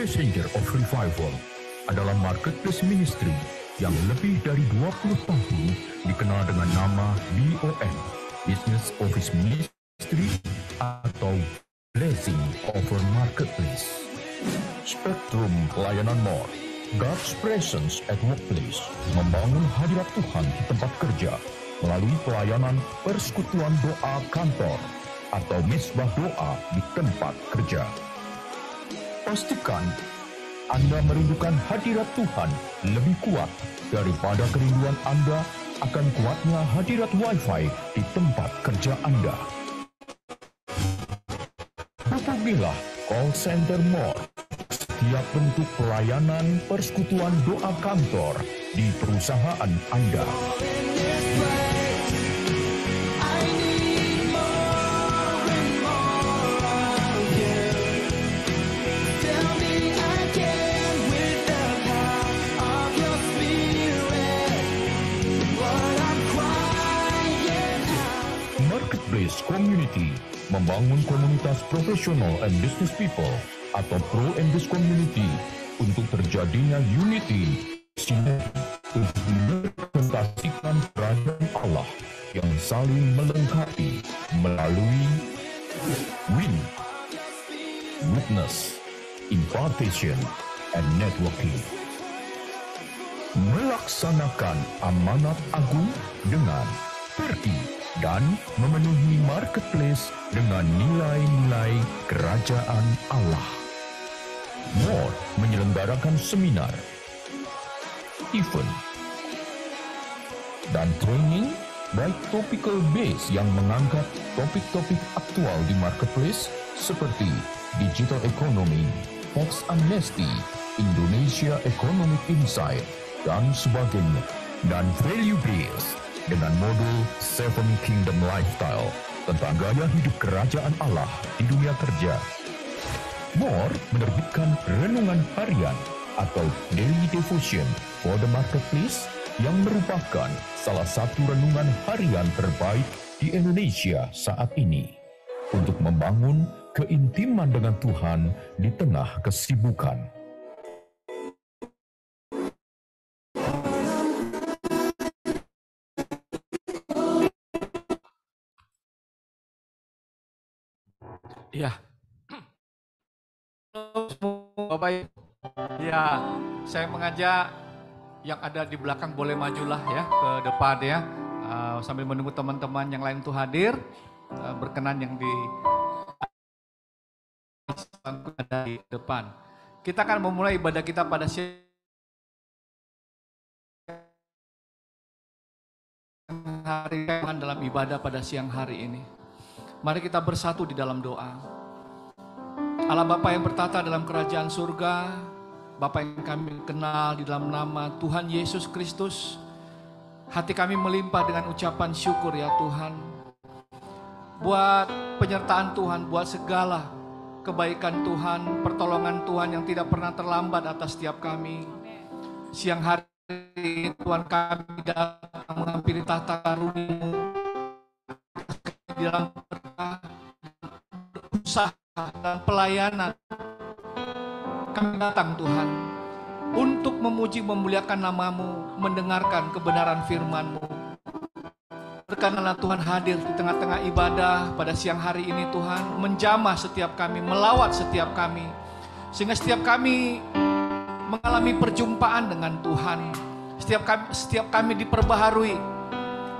Messenger of Revival adalah marketplace ministry yang lebih dari 20 tahun dikenal dengan nama BOM, Business Office Ministry atau Blessing Over Marketplace. Spektrum pelayanan more, God's Presence at Workplace, membangun hadirat Tuhan di tempat kerja melalui pelayanan persekutuan doa kantor atau mesbah doa di tempat kerja. Pastikan Anda merindukan hadirat Tuhan lebih kuat daripada kerinduan Anda akan kuatnya hadirat Wi-Fi di tempat kerja Anda. Hubungilah call center more setiap bentuk pelayanan persekutuan doa kantor di perusahaan Anda. Marketplace Community membangun komunitas profesional and business people atau pro and business community untuk terjadinya unity untuk merepresentasikan kerajaan Allah yang saling melengkapi melalui win, witness, impartation, and networking. Melaksanakan amanat agung dengan pergi dan memenuhi marketplace dengan nilai-nilai kerajaan Allah. More menyelenggarakan seminar, event, dan training baik topical base yang mengangkat topik-topik aktual di marketplace seperti digital economy, tax amnesty, Indonesia Economic Insight, dan sebagainya. Dan value base dengan modul Seven Kingdom Lifestyle tentang gaya hidup kerajaan Allah di dunia kerja. More menerbitkan renungan harian atau daily devotion for the marketplace yang merupakan salah satu renungan harian terbaik di Indonesia saat ini untuk membangun keintiman dengan Tuhan di tengah kesibukan. Ya, Bapak Ibu. Ya, saya mengajak yang ada di belakang boleh majulah ya ke depan ya. Sambil menunggu teman-teman yang lain untuk hadir, berkenan yang di depan. Kita akan memulai ibadah kita pada siang hari dalam ibadah pada siang hari ini. Mari kita bersatu di dalam doa. Allah Bapa yang bertata dalam kerajaan surga, Bapa yang kami kenal di dalam nama Tuhan Yesus Kristus, hati kami melimpah dengan ucapan syukur ya Tuhan, buat penyertaan Tuhan, buat segala kebaikan Tuhan, pertolongan Tuhan yang tidak pernah terlambat atas setiap kami. Siang hari ini Tuhan kami datang menghampiri tahta karunia-Mu di dalam usaha dan pelayanan. Kami datang Tuhan untuk memuji memuliakan nama-Mu, mendengarkan kebenaran firman-Mu. Berkenanlah Tuhan hadir di tengah-tengah ibadah pada siang hari ini Tuhan, menjamah setiap kami, melawat setiap kami, sehingga setiap kami mengalami perjumpaan dengan Tuhan. Setiap kami diperbaharui,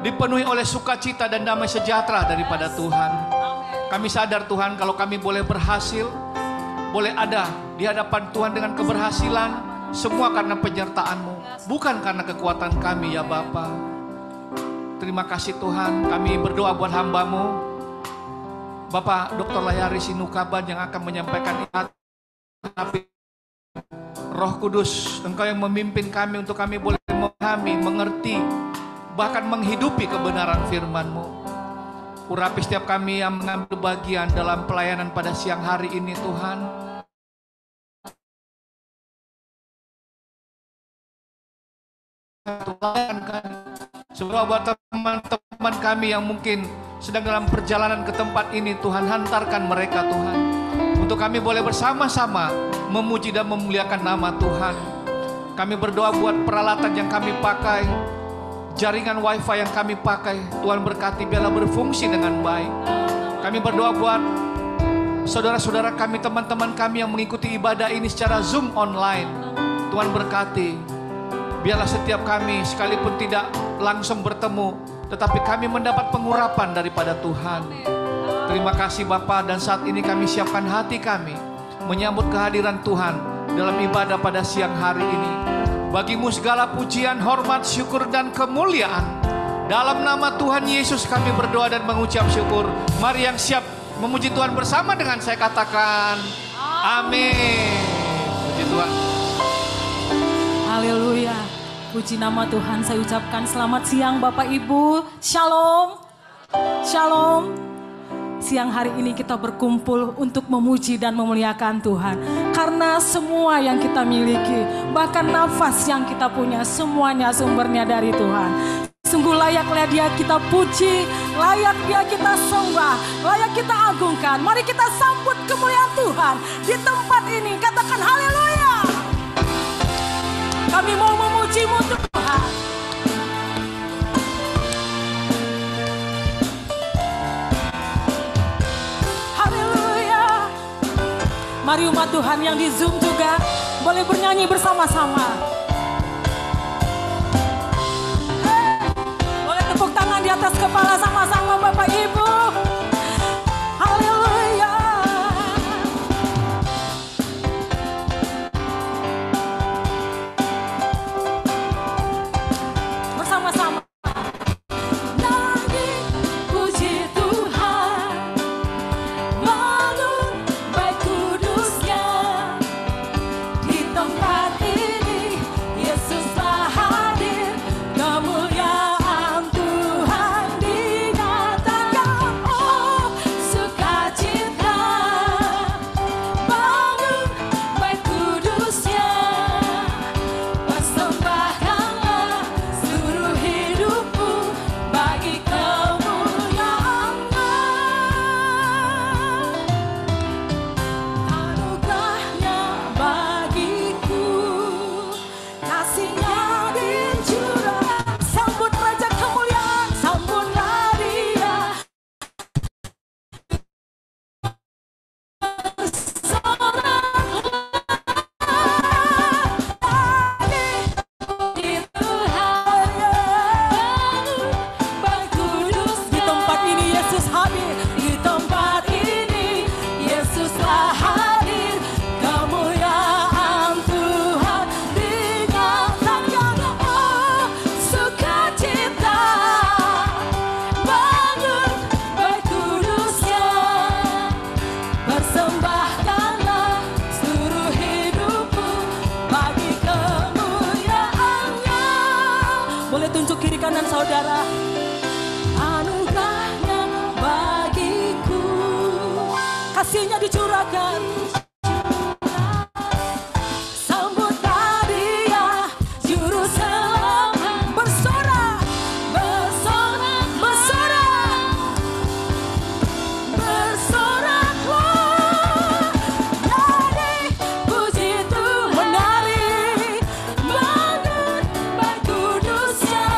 dipenuhi oleh sukacita dan damai sejahtera daripada Tuhan. Kami sadar Tuhan kalau kami boleh berhasil, boleh ada di hadapan Tuhan dengan keberhasilan, semua karena penyertaan-Mu, bukan karena kekuatan kami ya Bapa. Terima kasih Tuhan, kami berdoa buat hamba-Mu, Bapak Dr. Layari Sinukaban yang akan menyampaikan tapi Roh Kudus, Engkau yang memimpin kami untuk kami boleh memahami, mengerti, bahkan menghidupi kebenaran firman-Mu. Urapi setiap kami yang mengambil bagian dalam pelayanan pada siang hari ini Tuhan. Tuhan kami, semua buat teman-teman kami yang mungkin sedang dalam perjalanan ke tempat ini Tuhan, hantarkan mereka Tuhan untuk kami boleh bersama-sama memuji dan memuliakan nama Tuhan. Kami berdoa buat peralatan yang kami pakai, jaringan wifi yang kami pakai, Tuhan berkati biarlah berfungsi dengan baik. Kami berdoa buat saudara-saudara kami, teman-teman kami yang mengikuti ibadah ini secara Zoom online. Tuhan berkati, biarlah setiap kami sekalipun tidak langsung bertemu, tetapi kami mendapat pengurapan daripada Tuhan. Terima kasih Bapa, dan saat ini kami siapkan hati kami menyambut kehadiran Tuhan dalam ibadah pada siang hari ini. Bagimu segala pujian, hormat, syukur, dan kemuliaan. Dalam nama Tuhan Yesus kami berdoa dan mengucap syukur. Mari yang siap memuji Tuhan bersama dengan saya katakan amin. Puji Tuhan. Haleluya. Puji nama Tuhan, saya ucapkan selamat siang Bapak Ibu. Shalom. Shalom. Siang hari ini kita berkumpul untuk memuji dan memuliakan Tuhan. Karena semua yang kita miliki, bahkan nafas yang kita punya, semuanya sumbernya dari Tuhan. Sungguh layaklah Dia kita puji, layak Dia kita sembah, layak kita agungkan. Mari kita sambut kemuliaan Tuhan di tempat ini. Katakan haleluya. Kami mau memuji-Mu Tuhan. Mari umat Tuhan yang di Zoom juga boleh bernyanyi bersama-sama. Boleh tepuk tangan di atas kepala sama-sama Bapak Ibu. Haleluya. Bersama-sama. Saudara, anugerahnya bagiku, kasihnya dicurahkan. Sambutlah Dia, Juru Selamat, bersorak, bersorak, bersorak, bersoraklah. Nyanyi puji Tuhan, menari, bangun baik kudusnya.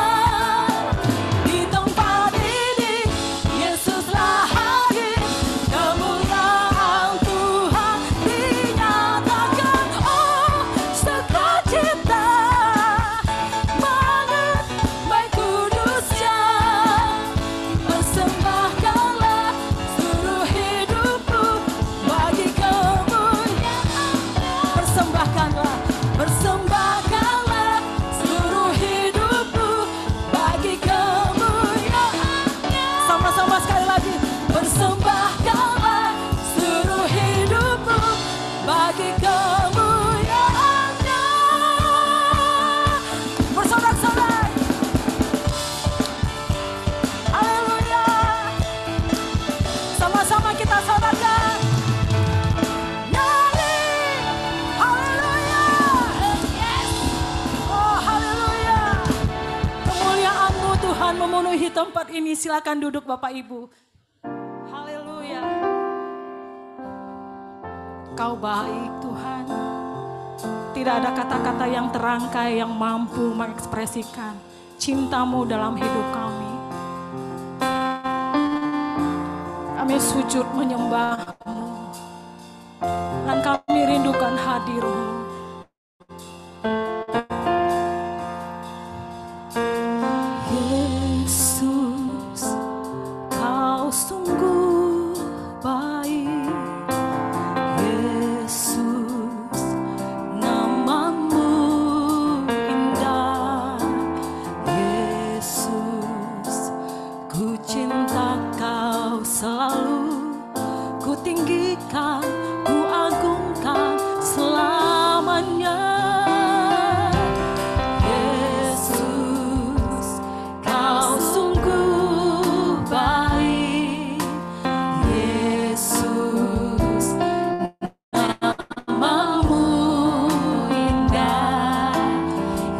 Memenuhi tempat ini, silakan duduk Bapak Ibu. Haleluya. Engkau baik Tuhan. Tidak ada kata-kata yang terangkai yang mampu mengekspresikan cinta-Mu dalam hidup kami. Kami sujud menyembah-Mu dan kami rindukan hadir-Mu. Yesus, Kau sungguh baik. Yesus, nama-Mu indah. Yesus, ku cinta Kau selalu, ku tinggikan, ku agungkan selamanya. Yesus, Kau sungguh baik. Yesus, nama-Mu indah.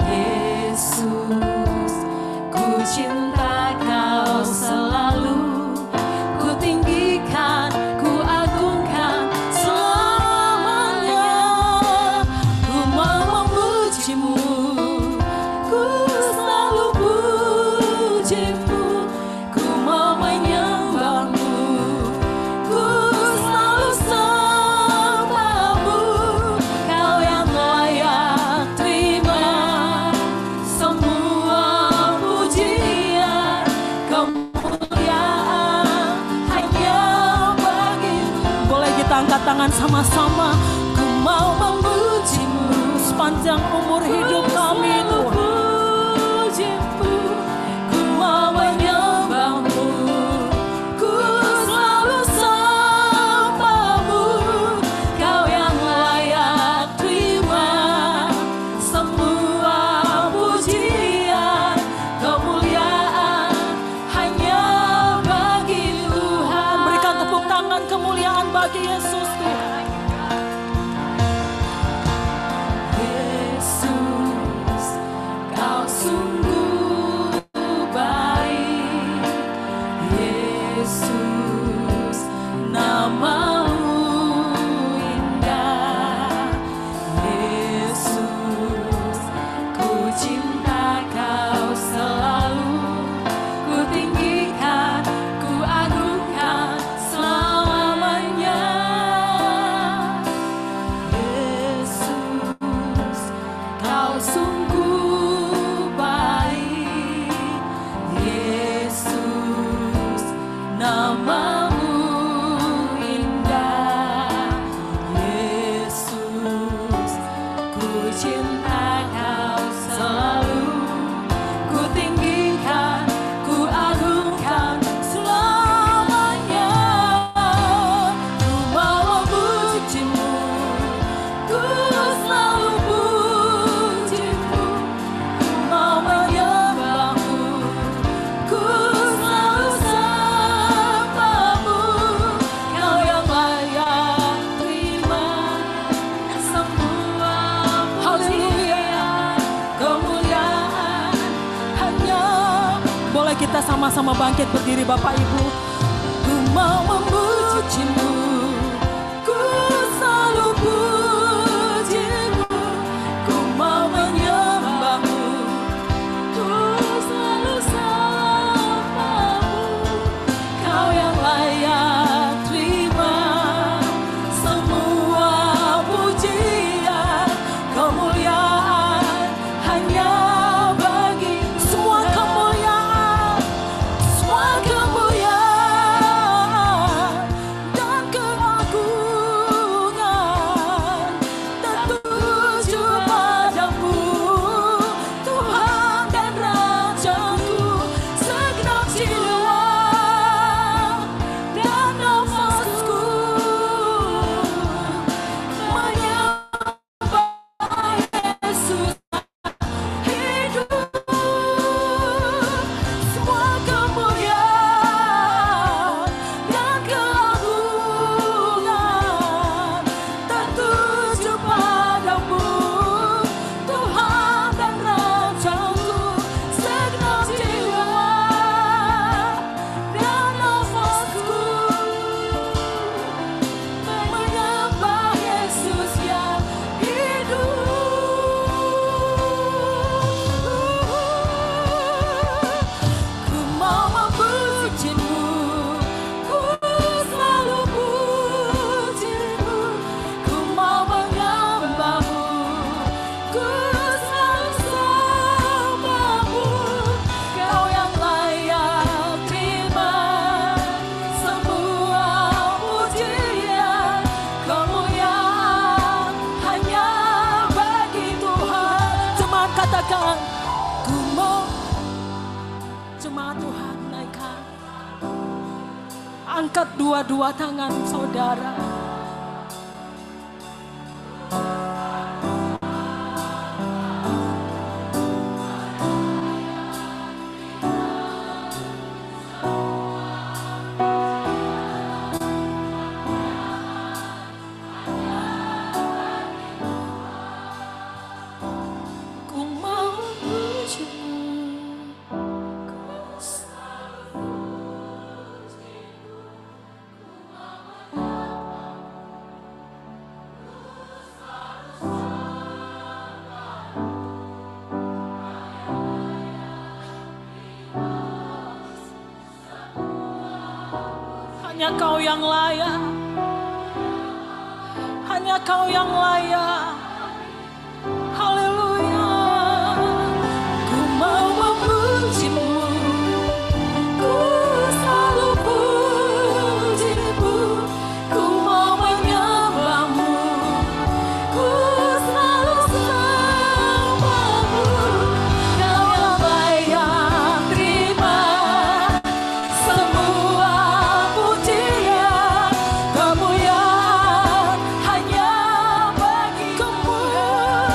Yesus, ku cinta Kau selalu, ku tinggikan, ku agungkan selamanya. Ku mau memuji-Mu, ku selalu puji-Mu. Ku mau menyembah-Mu, ku selalu sembah-Mu. Kau yang layak terima semua pujian, kemuliaan hanya bagi-Mu. Boleh kita angkat tangan sama-sama. Ku mau memuji-Mu sepanjang umur hidup kami Tuhan. Ku mau menyembah-Mu, ku selalu sembah-Mu. Kau yang layak terima semua pujian, kemuliaan hanya bagi Tuhan. Berikan tepuk tangan kemuliaan bagi Yesus Tuhan. Yesus, Kau sungguh baik. Yesus, nama-Mu indah. Yesus, ku cinta Kau selalu, ku tinggikan, ku agungkan selamanya. Yesus, Kau sungguh baik. Yesus, nama-Mu indah. Yesus, ku cinta Kau selalu, ku tinggikan, ku agungkan selamanya. Ku mau memuji-Mu, ku selalu puji-Mu. Ku mau menyembah-Mu, ku selalu sembah-Mu. Kau yang layak terima semua pujian, kemuliaan hanya. Boleh kita sama-sama bangkit berdiri Bapak Ibu. Ku mau memuji-Mu, ku selalu puji-Mu. Ku mau menyembah-Mu, ku selalu sembah-Mu. Kau yang layak terima semua pujian, kemuliaan hanya bagi. Semua kemuliaan dan ku selalu sembahmu, Kau yang layak terima semua pujian, kemuliaan hanya bagi Tuhan. Jemaat katakan, ku mau. Jemaat Tuhan naikkan, angkat dua-dua tangan saudara. Ku mau pujimu, ku selalu pujimu, ku hanya Kau yang layak, hanya Kau yang layak. Haleluya. Ku mau memujimu, ku selalu pujimu, ku mau menyembahmu, ku selalu sembahmu. Kau yang layak terima semua pujian, kemuliaan hanya bagi kemuliaan,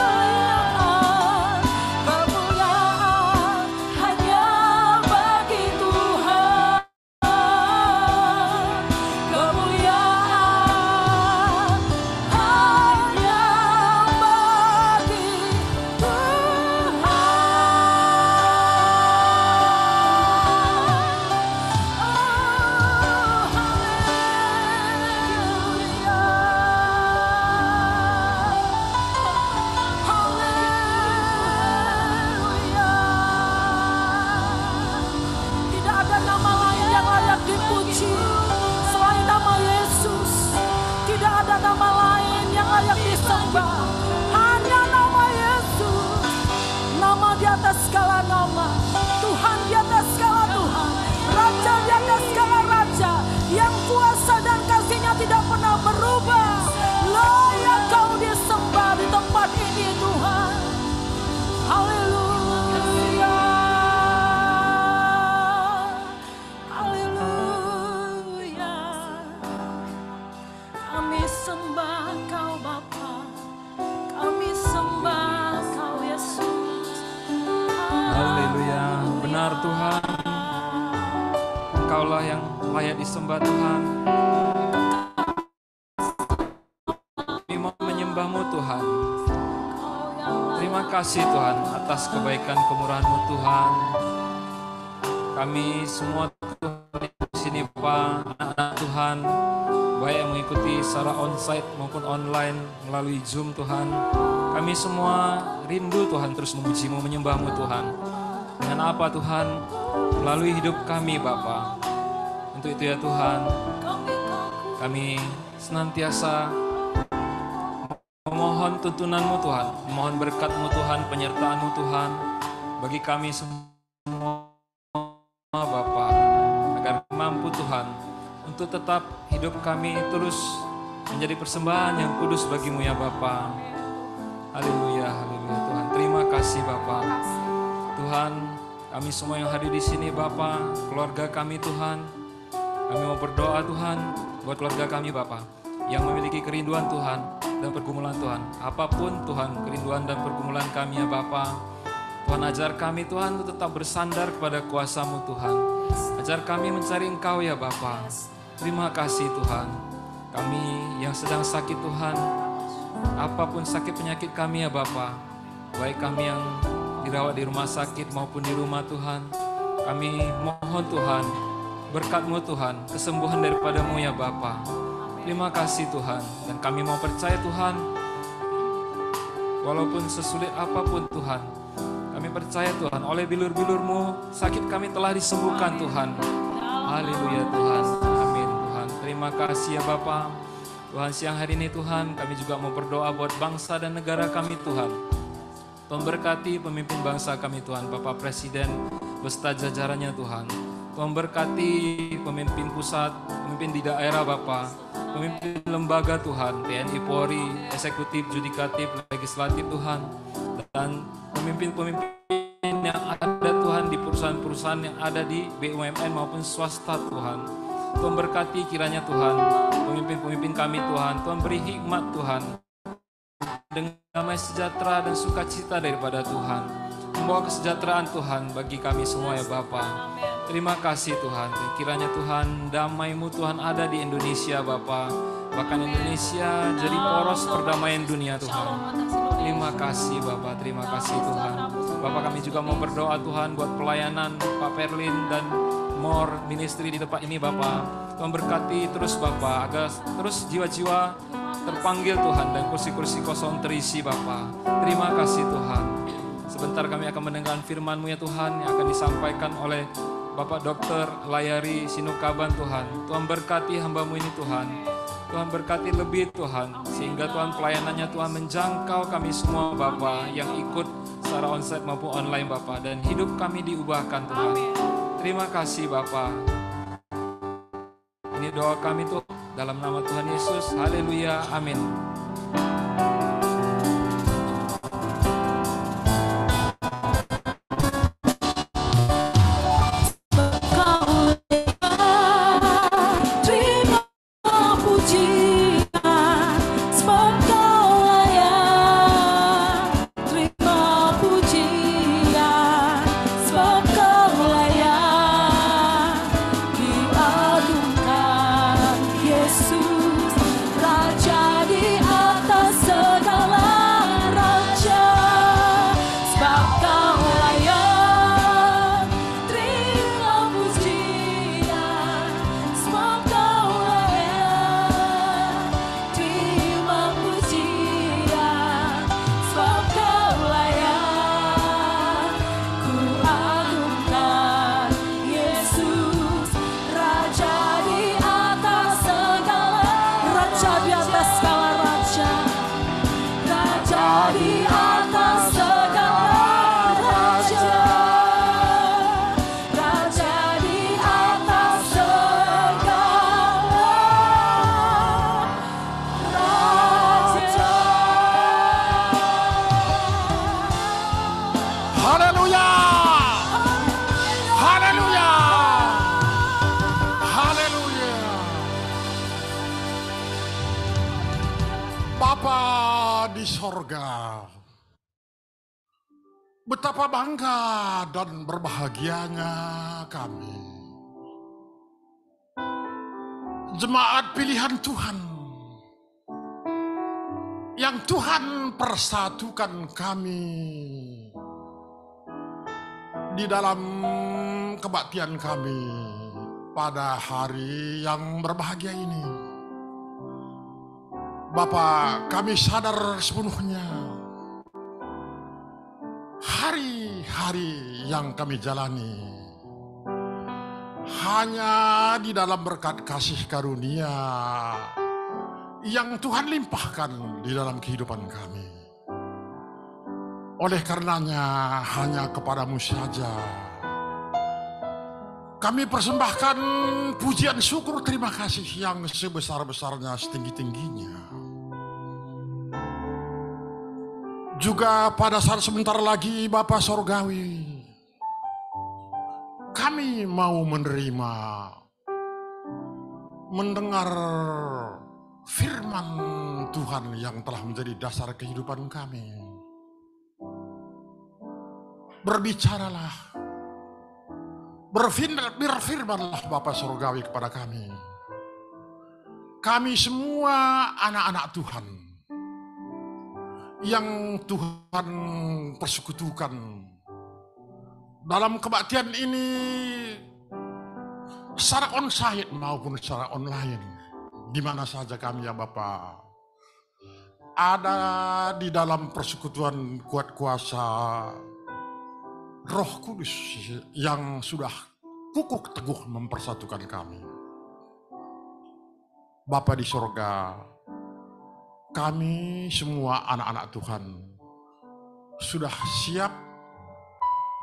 kemuliaan hanya bagi Tuhan, kemuliaan hanya bagi Tidak ada nama lain yang layak dipuji selain nama Yesus. Tidak ada nama lain yang layak disembah, hanya nama Yesus. Nama di atas segala nama, Tuhan di atas segala Tuhan, Raja di atas segala Raja, yang kuasa dan kasih-Nya tidak pernah berubah. Layak Kau disembah di tempat ini Tuhan. Haleluya. Haleluya. Kami sembah Kau Bapa, kami sembah Kau Yesus. Haleluya, benar Tuhan, Engkaulah yang layak disembah Tuhan. Kami mau menyembah-Mu Tuhan. Terima kasih Tuhan atas kebaikan kemurahan-Mu Tuhan. Kami semua Tuhan di sini Pak, anak-anak Tuhan, baik yang mengikuti secara onsite maupun online melalui Zoom Tuhan. Kami semua rindu Tuhan terus memuji-Mu, menyembah-Mu Tuhan. Dengan apa Tuhan? Melalui hidup kami Bapa. Untuk itu ya Tuhan, kami senantiasa memohon tuntunan-Mu Tuhan, memohon berkat-Mu Tuhan, penyertaan-Mu Tuhan bagi kami semua Bapa, agar mampu Tuhan untuk tetap hidup kami terus menjadi persembahan yang kudus bagi-Mu ya Bapa. Haleluya, haleluya Tuhan. Terima kasih Bapa. Tuhan, kami semua yang hadir di sini Bapa, keluarga kami Tuhan, kami mau berdoa Tuhan buat keluarga kami Bapa yang memiliki kerinduan Tuhan dan pergumulan Tuhan. Apapun Tuhan kerinduan dan pergumulan kami ya Bapa, Tuhan ajar kami Tuhan untuk tetap bersandar kepada kuasa-Mu Tuhan. Ajar kami mencari Engkau ya Bapa. Terima kasih Tuhan. Kami yang sedang sakit Tuhan, apapun sakit penyakit kami ya Bapa, baik kami yang dirawat di rumah sakit maupun di rumah Tuhan, kami mohon Tuhan berkat-Mu Tuhan, kesembuhan daripada-Mu ya Bapa. Terima kasih Tuhan, dan kami mau percaya Tuhan, walaupun sesulit apapun Tuhan, kami percaya Tuhan, oleh bilur-bilur-Mu sakit kami telah disembuhkan Tuhan. Haleluya Tuhan, amin Tuhan. Terima kasih ya Bapa. Tuhan, siang hari ini Tuhan, kami juga mau berdoa buat bangsa dan negara kami Tuhan. Tuhan berkati pemimpin bangsa kami Tuhan, Bapak Presiden beserta jajarannya Tuhan. Tuhan berkati pemimpin pusat, pemimpin di daerah Bapak, pemimpin lembaga Tuhan, TNI Polri, eksekutif, judikatif, legislatif Tuhan, dan pemimpin-pemimpin yang ada Tuhan di perusahaan-perusahaan yang ada di BUMN maupun swasta Tuhan. Tuhan berkati kiranya Tuhan, pemimpin-pemimpin kami Tuhan, Tuhan beri hikmat Tuhan, dengan damai sejahtera dan sukacita daripada Tuhan, membawa kesejahteraan Tuhan bagi kami semua ya Bapa. Terima kasih Tuhan, kiranya Tuhan damai-Mu Tuhan ada di Indonesia Bapa, bahkan Indonesia jadi poros perdamaian dunia Tuhan. Terima kasih Bapak, terima kasih Tuhan. Bapak kami juga mau berdoa Tuhan buat pelayanan Pak Perlin dan More Ministry di tempat ini Bapak. Tuhan berkati terus Bapak, agar terus jiwa-jiwa terpanggil Tuhan dan kursi-kursi kosong terisi Bapak. Terima kasih Tuhan. Sebentar kami akan mendengar firman-Mu ya Tuhan yang akan disampaikan oleh Bapak Dr. Layari Sinukaban Tuhan. Tuhan berkati hamba-Mu ini Tuhan. Tuhan berkati lebih Tuhan, sehingga Tuhan pelayanannya Tuhan menjangkau kami semua Bapak yang ikut secara onsite maupun online Bapak, dan hidup kami diubahkan Tuhan. Terima kasih Bapak. Ini doa kami Tuhan dalam nama Tuhan Yesus. Haleluya. Amin. Betapa bangga dan berbahagianya kami, jemaat pilihan Tuhan, yang Tuhan persatukan kami di dalam kebaktian kami pada hari yang berbahagia ini. Bapa, kami sadar sepenuhnya hari-hari yang kami jalani hanya di dalam berkat kasih karunia yang Tuhan limpahkan di dalam kehidupan kami. Oleh karenanya hanya kepadamu saja kami persembahkan pujian syukur terima kasih yang sebesar-besarnya, setinggi-tingginya. Juga pada saat sebentar lagi Bapa Sorgawi, kami mau menerima, mendengar firman Tuhan yang telah menjadi dasar kehidupan kami. Berbicaralah, berfirmanlah Bapa Sorgawi kepada kami. Kami semua anak-anak Tuhan yang Tuhan persekutukan dalam kebaktian ini secara onsite maupun secara online, di mana saja kami ya Bapa ada di dalam persekutuan kuat kuasa Roh Kudus yang sudah kukuh teguh mempersatukan kami. Bapa di sorga, kami semua anak-anak Tuhan sudah siap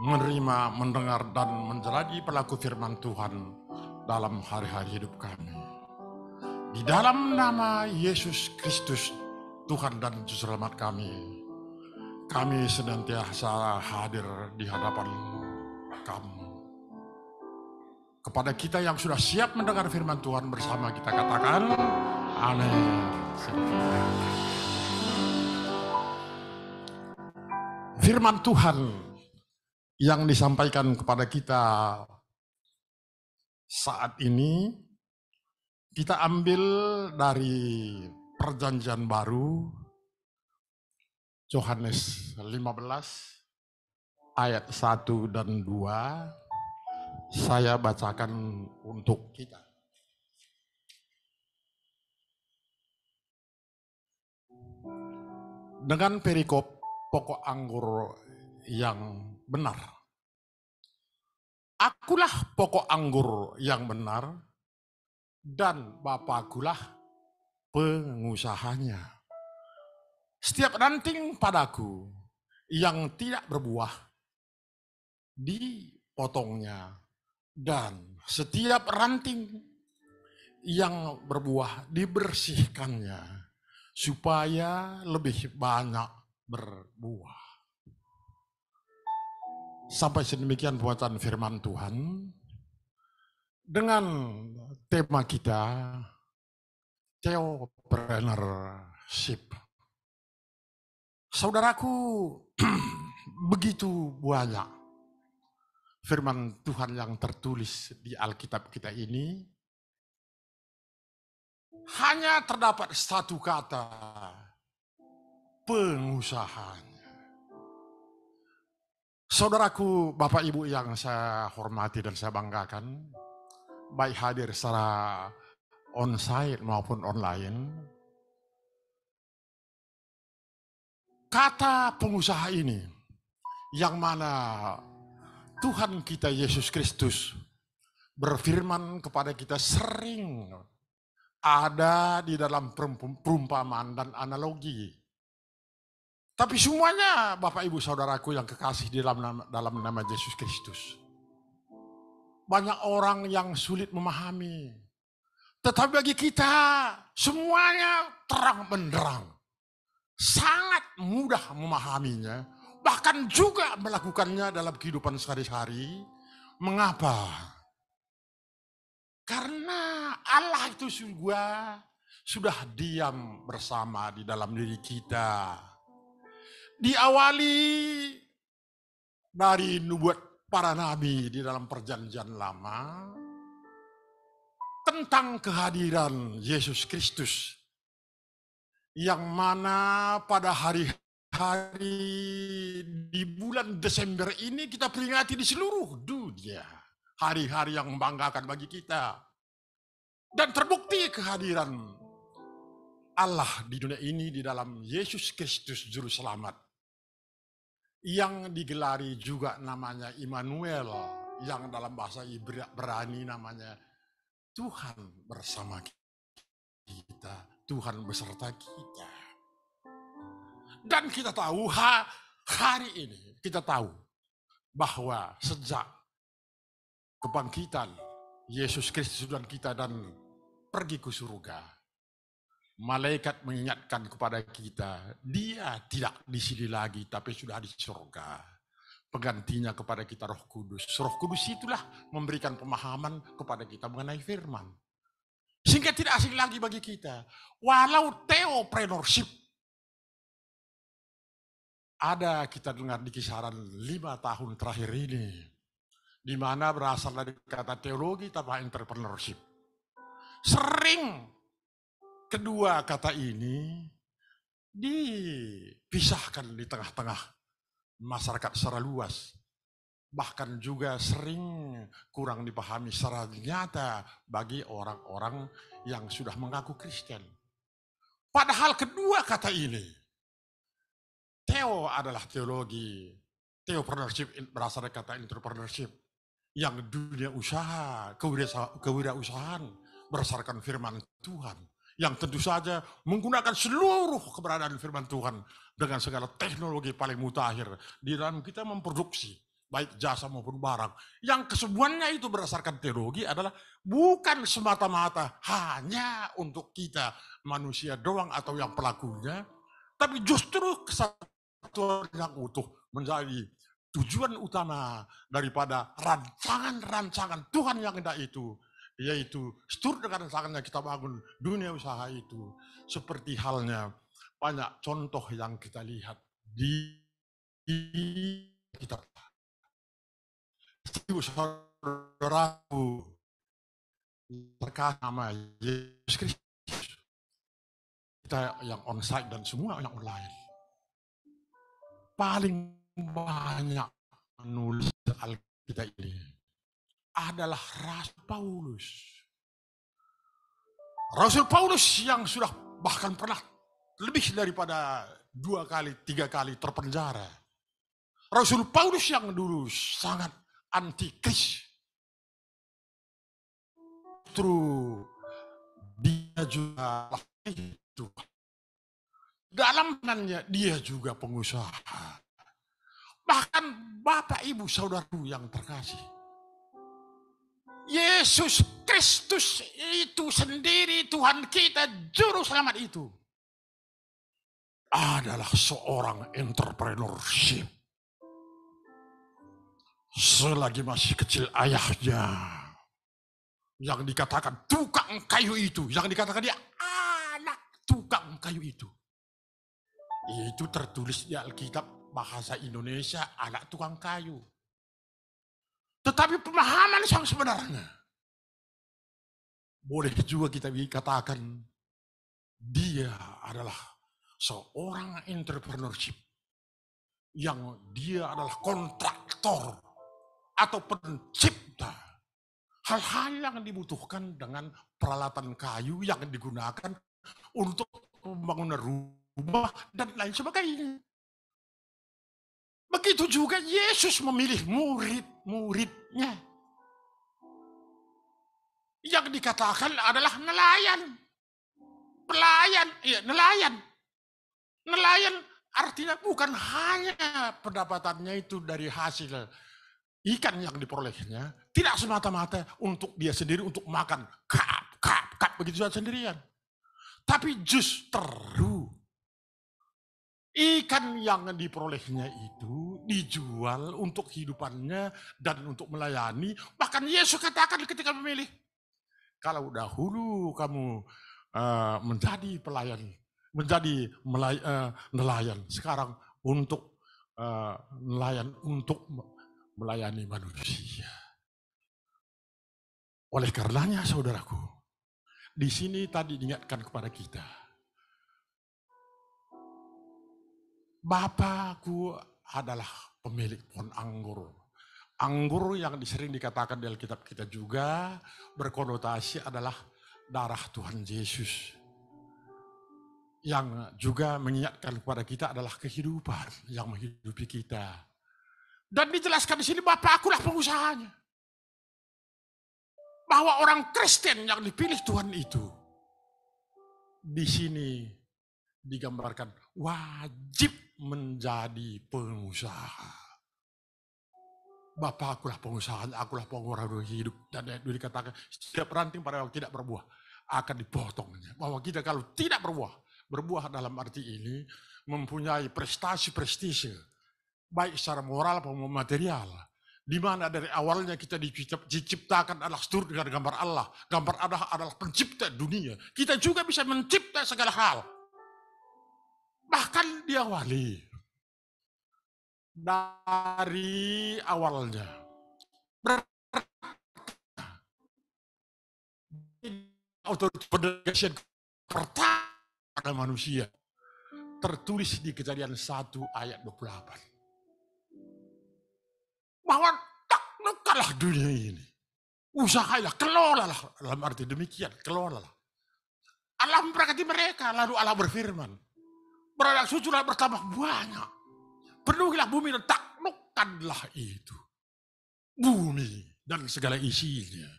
menerima, mendengar, dan menjalani pelaku firman Tuhan dalam hari-hari hidup kami. Di dalam nama Yesus Kristus, Tuhan dan Juru Selamat kami senantiasa hadir di hadapan kamu. Kepada kita yang sudah siap mendengar firman Tuhan bersama kita katakan, amin. Firman Tuhan yang disampaikan kepada kita saat ini, kita ambil dari Perjanjian Baru, Yohanes 15, ayat 1 dan 2, saya bacakan untuk kita. Dengan perikop pokok anggur yang benar. Akulah pokok anggur yang benar, dan Bapakulah pengusahanya. Setiap ranting padaku yang tidak berbuah, dipotongnya, dan setiap ranting yang berbuah dibersihkannya, supaya lebih banyak berbuah. Sampai sedemikian bacaan firman Tuhan dengan tema kita Theopreneurship. Saudaraku, begitu banyak firman Tuhan yang tertulis di Alkitab kita ini, hanya terdapat satu kata, pengusahanya. Saudaraku, Bapak Ibu yang saya hormati dan saya banggakan, baik hadir secara onsite maupun online, kata pengusaha ini yang mana Tuhan kita Yesus Kristus berfirman kepada kita sering ada di dalam perumpamaan dan analogi. Tapi semuanya Bapak Ibu Saudaraku yang kekasih dalam nama Yesus Kristus. Banyak orang yang sulit memahami. Tetapi bagi kita semuanya terang benderang. Sangat mudah memahaminya. Bahkan juga melakukannya dalam kehidupan sehari-hari. Mengapa? Karena Allah itu sudah diam bersama di dalam diri kita. Diawali dari nubuat para nabi di dalam Perjanjian Lama tentang kehadiran Yesus Kristus yang mana pada hari-hari di bulan Desember ini kita peringati di seluruh dunia, hari-hari yang membanggakan bagi kita, dan terbukti kehadiran Allah di dunia ini di dalam Yesus Kristus Juru Selamat yang digelari juga namanya Immanuel, yang dalam bahasa Ibrani namanya Tuhan bersama kita, Tuhan beserta kita. Dan kita tahu hari ini, kita tahu bahwa sejak kebangkitan Yesus Kristus dan kita dan pergi ke surga, malaikat mengingatkan kepada kita, dia tidak di sini lagi, tapi sudah di surga. Penggantinya kepada kita Roh Kudus. Roh Kudus itulah memberikan pemahaman kepada kita mengenai firman. Sehingga tidak asing lagi bagi kita. Walau theopreneurship ada kita dengar di kisaran 5 tahun terakhir ini, di mana berasal dari kata teologi tanpa entrepreneurship. Sering kedua kata ini dipisahkan di tengah-tengah masyarakat secara luas. Bahkan juga sering kurang dipahami secara nyata bagi orang-orang yang sudah mengaku Kristen. Padahal kedua kata ini, theo adalah teologi, theopreneurship berasal dari kata entrepreneurship, yang dunia usaha, kewirausahaan berdasarkan firman Tuhan. yang tentu saja menggunakan seluruh keberadaan firman Tuhan dengan segala teknologi paling mutakhir di dalam kita memproduksi baik jasa maupun barang. Yang kesemuanya itu berdasarkan teknologi adalah bukan semata-mata hanya untuk kita manusia doang atau yang pelakunya, tapi justru kesatuan yang utuh menjadi tujuan utama daripada rancangan-rancangan Tuhan yang indah itu, yaitu seturut dengan rancangannya kita bangun dunia usaha itu. Seperti halnya banyak contoh yang kita lihat di kitab. Ibu saudaraku terkait nama Yesus Kristus, kita yang onsite dan semua yang online, paling banyak menulis Alkitab ini adalah Rasul Paulus. Rasul Paulus yang sudah bahkan pernah lebih daripada 2 kali, 3 kali terpenjara. Rasul Paulus yang dulu sangat antikris. Justru dia juga itu. Dalam penannya dia juga pengusaha. Bahkan Bapak Ibu Saudaraku yang terkasih, Yesus Kristus itu sendiri, Tuhan kita, Juru Selamat itu adalah seorang entrepreneurship. Selagi masih kecil ayahnya, yang dikatakan tukang kayu itu, yang dikatakan dia anak tukang kayu itu tertulis di Alkitab bahasa Indonesia, anak tukang kayu. Tetapi pemahaman yang sebenarnya boleh juga kita katakan dia adalah seorang entrepreneurship, yang dia adalah kontraktor atau pencipta hal-hal yang dibutuhkan dengan peralatan kayu yang digunakan untuk membangun rumah dan lain sebagainya. Begitu juga Yesus memilih murid-muridnya yang dikatakan adalah nelayan, pelayan, nelayan. Nelayan artinya bukan hanya pendapatannya itu dari hasil ikan yang diperolehnya, tidak semata-mata untuk dia sendiri untuk makan kap begitu saja sendirian. Tapi justru ikan yang diperolehnya itu dijual untuk kehidupannya dan untuk melayani. Bahkan Yesus katakan ketika memilih, kalau dahulu kamu menjadi pelayan, menjadi nelayan, sekarang untuk nelayan untuk melayani manusia. Oleh karenanya saudaraku, di sini tadi diingatkan kepada kita, Bapakku adalah pemilik pohon anggur. Anggur yang sering dikatakan di Alkitab kita juga berkonotasi adalah darah Tuhan Yesus. Yang juga mengingatkan kepada kita adalah kehidupan yang menghidupi kita. Dan dijelaskan di sini Bapakku lah pengusahanya. Bahwa orang Kristen yang dipilih Tuhan itu di sini digambarkan wajib menjadi pengusaha. Bapakku lah pengusaha, akulah pengurang hidup. Dan dikatakan setiap ranting pada yang tidak berbuah akan dipotongnya. Bahwa kita kalau tidak berbuah dalam arti ini mempunyai prestasi-prestise, baik secara moral maupun material, di mana dari awalnya kita diciptakan adalah seturut dengan gambar Allah. Gambar Allah adalah pencipta dunia. Kita juga bisa mencipta segala hal. Bahkan diawali dari awalnya. Otoritas pertama pada manusia tertulis di Kejadian 1 ayat 28. Bahwa taklukkanlah dunia ini. Usahailah, kelolalah. Dalam arti demikian, kelolalah. Allah memberkati mereka, lalu Allah berfirman, beranak cuculah bertambah banyak. Penuhilah bumi dan taklukkanlah itu. Bumi dan segala isinya.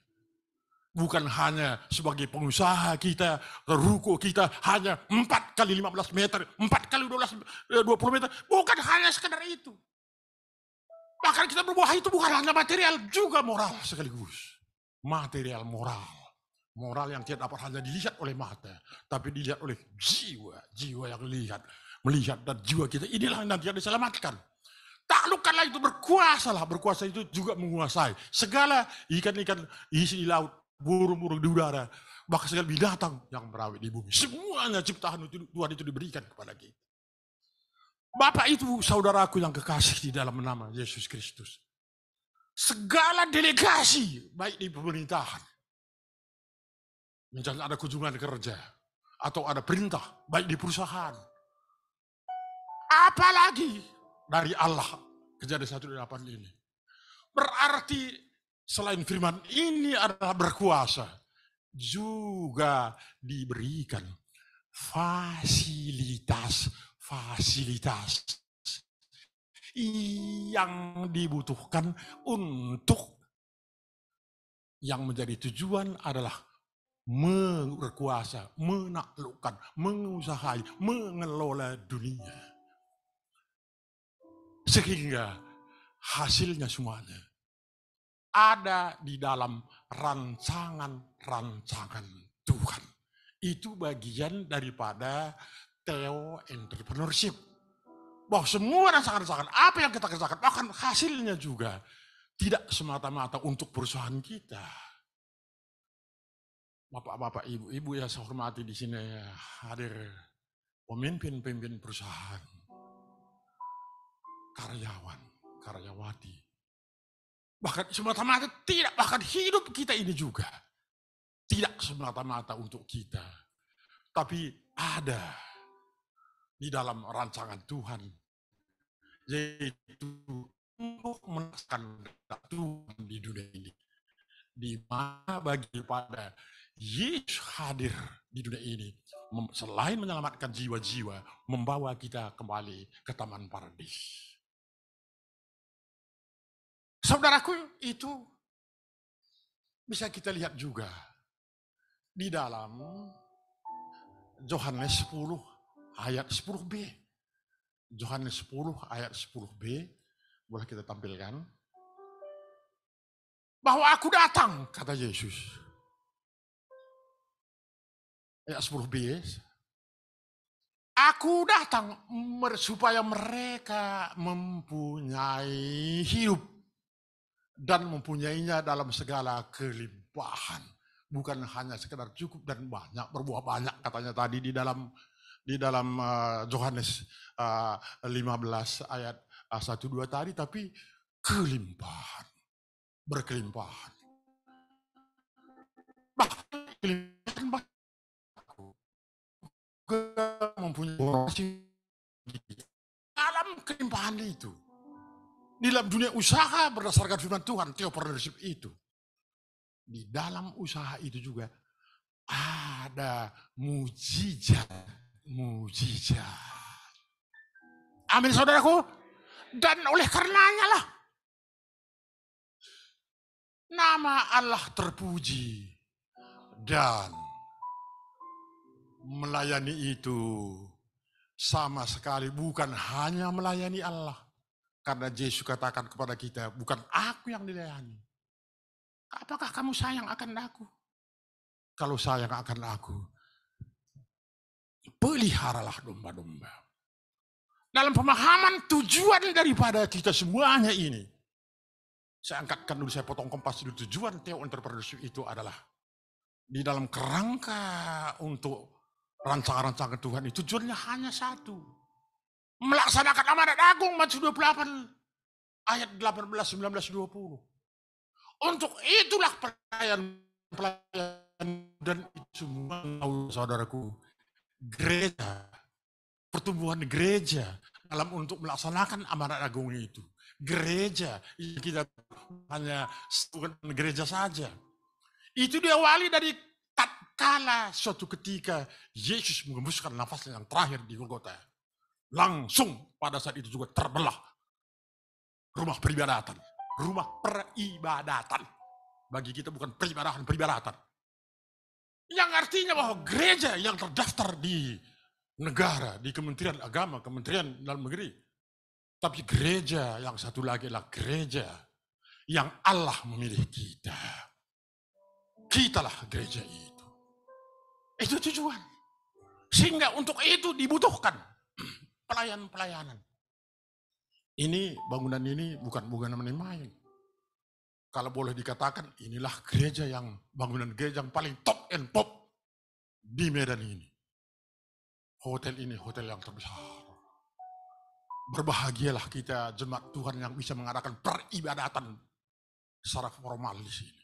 Bukan hanya sebagai pengusaha kita, ruko kita hanya 4 kali 15 meter, 4 kali 20 meter. Bukan hanya sekedar itu. Bahkan kita berbuah itu bukan hanya material, juga moral sekaligus. Material moral. Moral yang tidak dapat hanya dilihat oleh mata, tapi dilihat oleh jiwa. Jiwa yang melihat dan jiwa kita inilah yang nanti akan diselamatkan. Taklukkanlah itu, berkuasalah. Berkuasa itu juga menguasai segala ikan-ikan isi di laut, burung-burung di udara, bahkan segala binatang yang merawit di bumi. Semuanya ciptaan Tuhan itu diberikan kepada kita. Bapak itu saudaraku yang kekasih di dalam nama Yesus Kristus. Segala delegasi, baik di pemerintahan, misalnya ada kunjungan kerja, atau ada perintah, baik di perusahaan, apalagi dari Allah, Kejadian 1:8 ini. Berarti selain firman ini adalah berkuasa, juga diberikan fasilitas yang dibutuhkan untuk yang menjadi tujuan adalah berkuasa, menaklukkan, mengusahai, mengelola dunia. Sehingga hasilnya semuanya ada di dalam rancangan-rancangan Tuhan. Itu bagian daripada theo-entrepreneurship. Bahwa semua rancangan-rancangan apa yang kita kerjakan, bahkan hasilnya juga tidak semata-mata untuk perusahaan kita. Bapak-bapak, ibu-ibu yang saya hormati di sini hadir pemimpin-pemimpin perusahaan, karyawan, karyawati. Bahkan semata-mata tidak, bahkan hidup kita ini juga tidak semata-mata untuk kita, tapi ada di dalam rancangan Tuhan, yaitu untuk menekan Tuhan di dunia ini, di mana bagi pada Yesus hadir di dunia ini, selain menyelamatkan jiwa-jiwa, membawa kita kembali ke taman paradis. Saudaraku, itu bisa kita lihat juga di dalam Yohanes 10 ayat 10b. Yohanes 10 ayat 10b, boleh kita tampilkan. Bahwa aku datang, kata Yesus. Ayat 10b, aku datang supaya mereka mempunyai hidup dan mempunyainya dalam segala kelimpahan. Bukan hanya sekedar cukup dan banyak, berbuah banyak katanya tadi di dalam Yohanes 15 ayat 1-2 tadi, tapi kelimpahan, berkelimpahan. Bahkan kelimpahan mempunyai dalam kelimpahan itu. Di dalam dunia usaha berdasarkan firman Tuhan, theopreneurship itu. Di dalam usaha itu juga ada mujizat. Amin saudaraku. Dan oleh karenanya lah nama Allah terpuji. Dan melayani itu sama sekali bukan hanya melayani Allah. Karena Yesus katakan kepada kita, bukan aku yang dilayani. Apakah kamu sayang akan aku? Kalau sayang akan aku, peliharalah domba-domba. Dalam pemahaman tujuan daripada kita semuanya ini, saya angkatkan dulu, saya potong kompas dulu. Tujuan theo-entrepreneurship itu adalah di dalam kerangka untuk rancangan-rancangan Tuhan itu tujuannya hanya satu. Melaksanakan amanat agung Matius 28 ayat 18, 19, 20. Untuk itulah pelayan dan itu semua, saudaraku, gereja, pertumbuhan gereja dalam untuk melaksanakan amanat agung itu. Gereja, kita hanya bukan gereja saja. Itu diawali dari tatkala suatu ketika Yesus mengembuskan nafasnya yang terakhir di Golgota. Langsung pada saat itu juga terbelah rumah peribadatan. Bagi kita bukan peribadatan. Yang artinya bahwa gereja yang terdaftar di negara, di Kementerian Agama, Kementerian Dalam Negeri. Tapi gereja yang satu lagi adalah gereja yang Allah memilih kita. Kitalah gereja itu. Itu tujuan. Sehingga untuk itu dibutuhkan pelayanan-pelayanan. Ini bangunan ini bukan bangunan main-main. Kalau boleh dikatakan inilah gereja yang bangunan gereja yang paling top and pop di Medan ini. Hotel ini hotel yang terbesar. Berbahagialah kita jemaat Tuhan yang bisa mengadakan peribadatan secara formal di sini.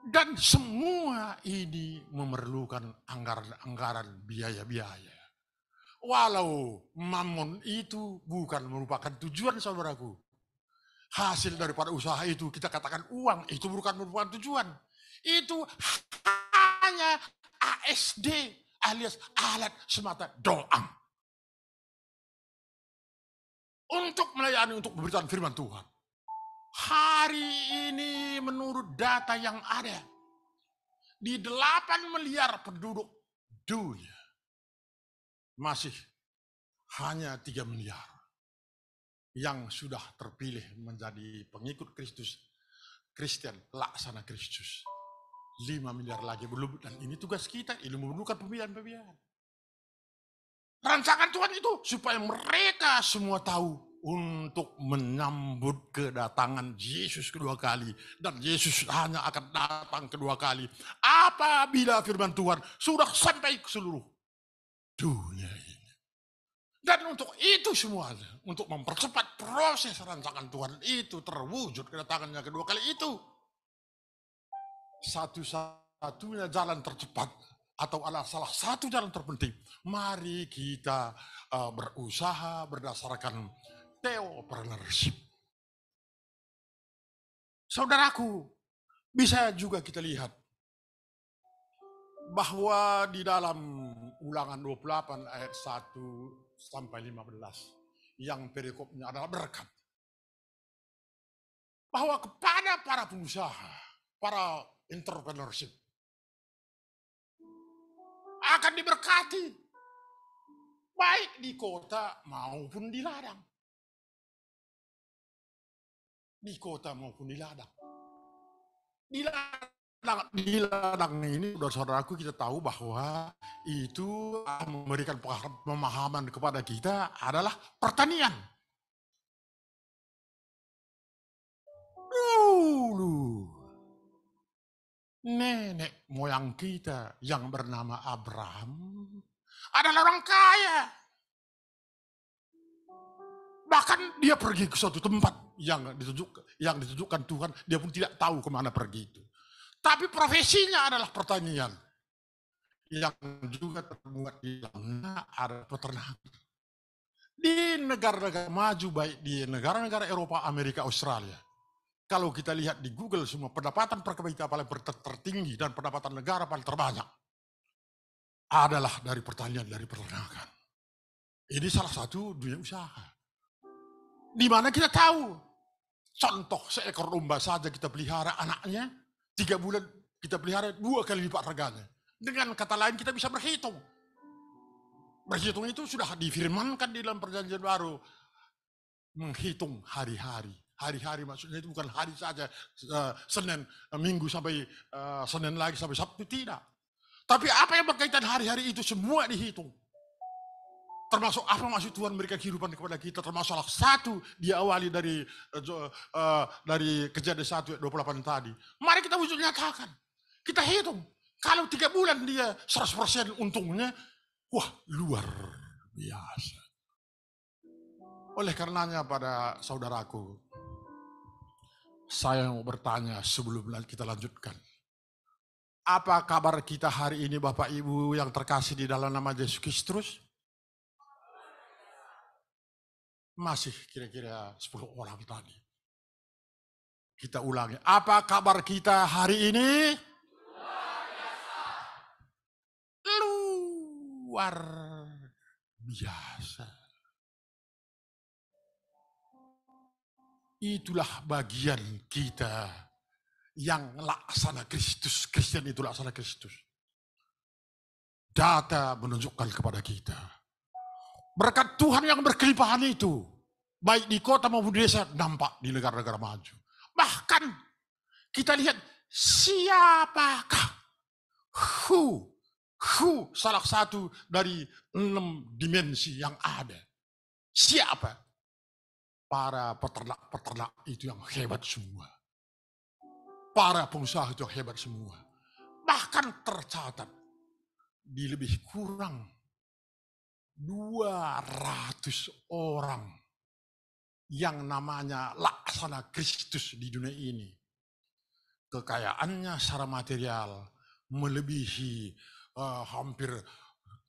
Dan semua ini memerlukan anggaran-anggaran biaya-biaya. Walau mammon itu bukan merupakan tujuan, saudaraku. Hasil daripada usaha itu kita katakan uang, itu bukan merupakan tujuan. Itu hanya ASD alias alat semata doang. Untuk melayani, untuk memberikan firman Tuhan. Hari ini menurut data yang ada, di 8 miliar penduduk dunia, masih hanya 3 miliar yang sudah terpilih menjadi pengikut Kristus, Kristen, laksana Kristus. 5 miliar lagi belum, dan ini tugas kita, ini memerlukan pembiayaan. Rancangan Tuhan itu supaya mereka semua tahu untuk menyambut kedatangan Yesus kedua kali. Dan Yesus hanya akan datang kedua kali apabila firman Tuhan sudah sampai ke seluruh dunia ini. Dan untuk itu semuanya, untuk mempercepat proses rancangan Tuhan itu terwujud kedatangannya kedua kali itu, satu-satunya jalan tercepat atau adalah salah satu jalan terpenting, mari kita berusaha berdasarkan theopreneurship. Saudaraku, bisa juga kita lihat bahwa di dalam Ulangan 28 ayat 1 sampai 15 yang perikopnya adalah berkat. Bahwa kepada para pengusaha, para entrepreneurship akan diberkati baik di kota maupun di ladang. Di kota maupun di ladang. Di ladang ini, saudaraku, kita tahu bahwa itu memberikan pemahaman kepada kita adalah pertanian. Dulu nenek moyang kita yang bernama Abraham adalah orang kaya. Bahkan dia pergi ke suatu tempat yang ditunjukkan Tuhan, dia pun tidak tahu kemana pergi itu. Tapi profesinya adalah pertanian. Yang juga terbuat di dalamnya ada peternakan. Di negara-negara maju, baik di negara-negara Eropa, Amerika, Australia, kalau kita lihat di Google semua pendapatan per kapita paling tertinggi dan pendapatan negara paling terbanyak adalah dari pertanian, dari peternakan. Ini salah satu dunia usaha. Di mana kita tahu, contoh seekor domba saja kita pelihara anaknya, 3 bulan kita pelihara 2 kali lipat harganya. Dengan kata lain kita bisa berhitung. Berhitung itu sudah difirmankan di dalam perjanjian baru. Menghitung hari-hari. Hari-hari maksudnya itu bukan hari saja, Senin, Minggu sampai Senin lagi sampai Sabtu, tidak. Tapi apa yang berkaitan hari-hari itu semua dihitung. Termasuk apa maksud Tuhan memberikan kehidupan kepada kita, termasuk salah satu diawali dari Kejadian 1 ayat 28 tadi. Mari kita wujud nyatakan. Kita hitung. Kalau 3 bulan dia 100% untungnya, wah luar biasa. Oleh karenanya pada saudaraku, saya mau bertanya sebelum kita lanjutkan. Apa kabar kita hari ini Bapak Ibu yang terkasih di dalam nama Yesus Kristus? Masih kira-kira 10 orang tadi. Kita ulangi. Apa kabar kita hari ini? Luar biasa. itulah bagian kita yang laksana Kristus. Kristen itu laksana Kristus. Data menunjukkan kepada kita. Berkat Tuhan yang berkelimpahan itu, baik di kota maupun di desa, nampak di negara-negara maju. Bahkan kita lihat siapakah salah satu dari 6 dimensi yang ada. Siapa? Para peternak-peternak itu yang hebat semua. Para pengusaha itu yang hebat semua. Bahkan tercatat di lebih kurang 200 orang yang namanya laksana Kristus di dunia ini. Kekayaannya secara material melebihi hampir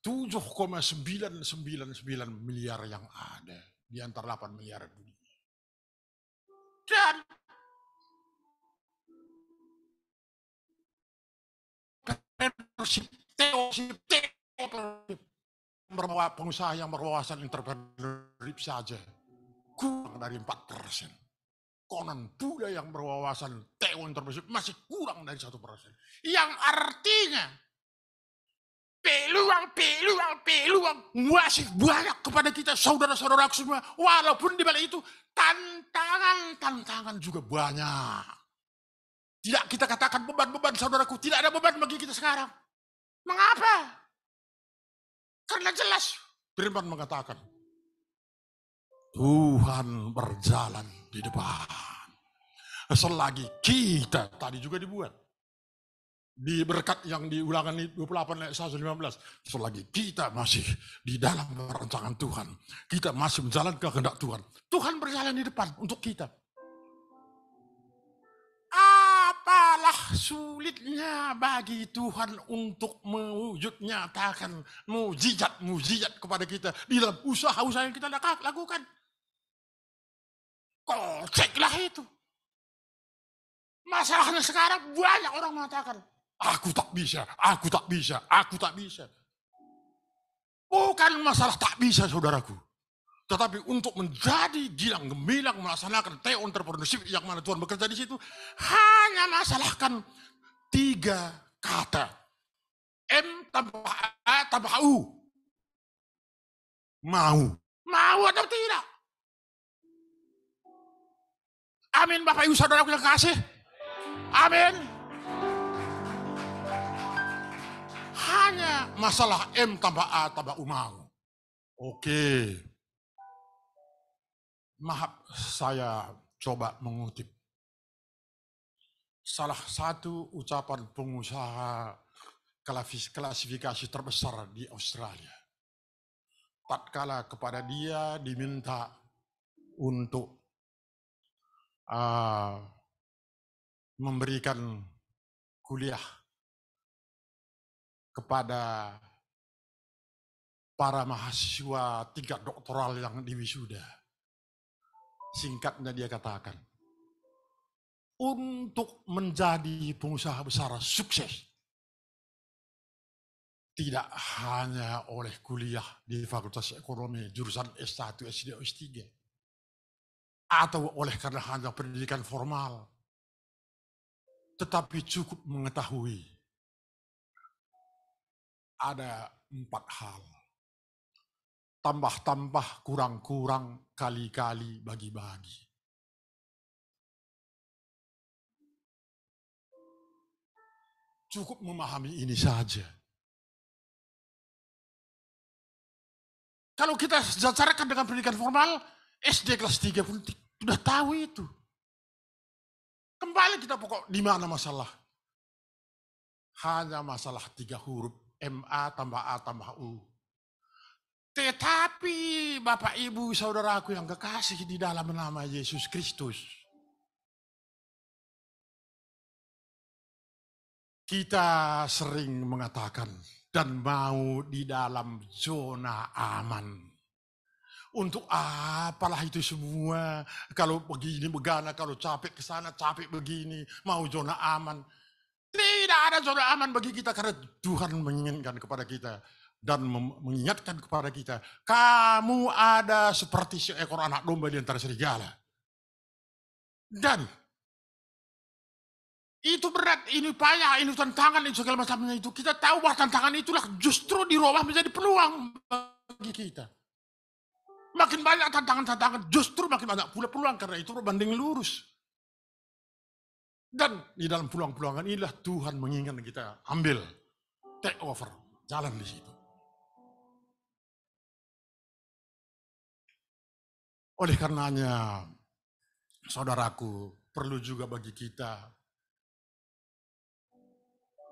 7,999 miliar yang ada di antara 8 miliar dunia. Dan pengusaha yang berwawasan entrepreneurship saja kurang dari 4%. Konon pula yang berwawasan entrepreneurship masih kurang dari 1%. Yang artinya peluang masih banyak kepada kita saudara-saudara semua. Walaupun di balik itu tantangan juga banyak. Tidak kita katakan beban-beban saudaraku, tidak ada beban bagi kita sekarang. Mengapa? Karena jelas firman mengatakan Tuhan berjalan di depan. Selagi kita tadi juga dibuat di berkat yang di Ulangan 28 ayat 115, selagi kita masih di dalam rancangan Tuhan, kita masih menjalankan kehendak Tuhan, Tuhan berjalan di depan untuk kita. Apalah sulitnya bagi Tuhan untuk mewujud nyatakan mujizat kepada kita di dalam usaha-usaha yang kita lakukan. Koceklah itu. Masalahnya sekarang banyak orang mengatakan, aku tak bisa. Bukan masalah tak bisa, saudaraku. Tetapi untuk menjadi gilang gemilang melaksanakan entrepreneurship yang mana Tuhan bekerja di situ, hanya masalahkan 3 kata. M tambah A tambah U. Mau atau tidak? Amin, Bapak Ibu Saudaraku yang kasih. Amin. Hanya masalah M tambah A tambah U mau. Oke. Maaf, saya coba mengutip salah satu ucapan pengusaha klasifikasi terbesar di Australia. Tatkala kepada dia diminta untuk memberikan kuliah kepada para mahasiswa tingkat doktoral yang diwisuda. Singkatnya dia katakan, untuk menjadi pengusaha besar sukses, tidak hanya oleh kuliah di Fakultas Ekonomi jurusan S1, S2, S3, atau oleh karena hanya pendidikan formal, tetapi cukup mengetahui ada 4 hal. Tambah-tambah, kurang-kurang, kali-kali, bagi-bagi. Cukup memahami ini saja. Kalau kita bicarakan dengan pendidikan formal, SD kelas 3 pun sudah tahu itu. Kembali kita pokok di mana masalah? Hanya masalah 3 huruf, MA tambah A tambah U. Tetapi Bapak Ibu Saudaraku yang kekasih di dalam nama Yesus Kristus, kita sering mengatakan dan mau di dalam zona aman. Untuk apalah itu semua? Kalau begini begana, kalau capek ke sana, capek begini, mau zona aman. Tidak ada zona aman bagi kita karena Tuhan menginginkan kepada kita dan mengingatkan kepada kita, kamu ada seperti seekor anak domba di antara serigala. Dan itu berat, ini payah, ini tantangan, ini segala macamnya itu. Kita tahu bahwa tantangan itulah justru dirubah menjadi peluang bagi kita. Makin banyak tantangan-tantangan, justru makin banyak pula peluang, karena itu berbanding lurus. Dan di dalam peluang-peluangan inilah Tuhan menginginkan kita ambil, take over, jalan di situ. Oleh karenanya, saudaraku, perlu juga bagi kita,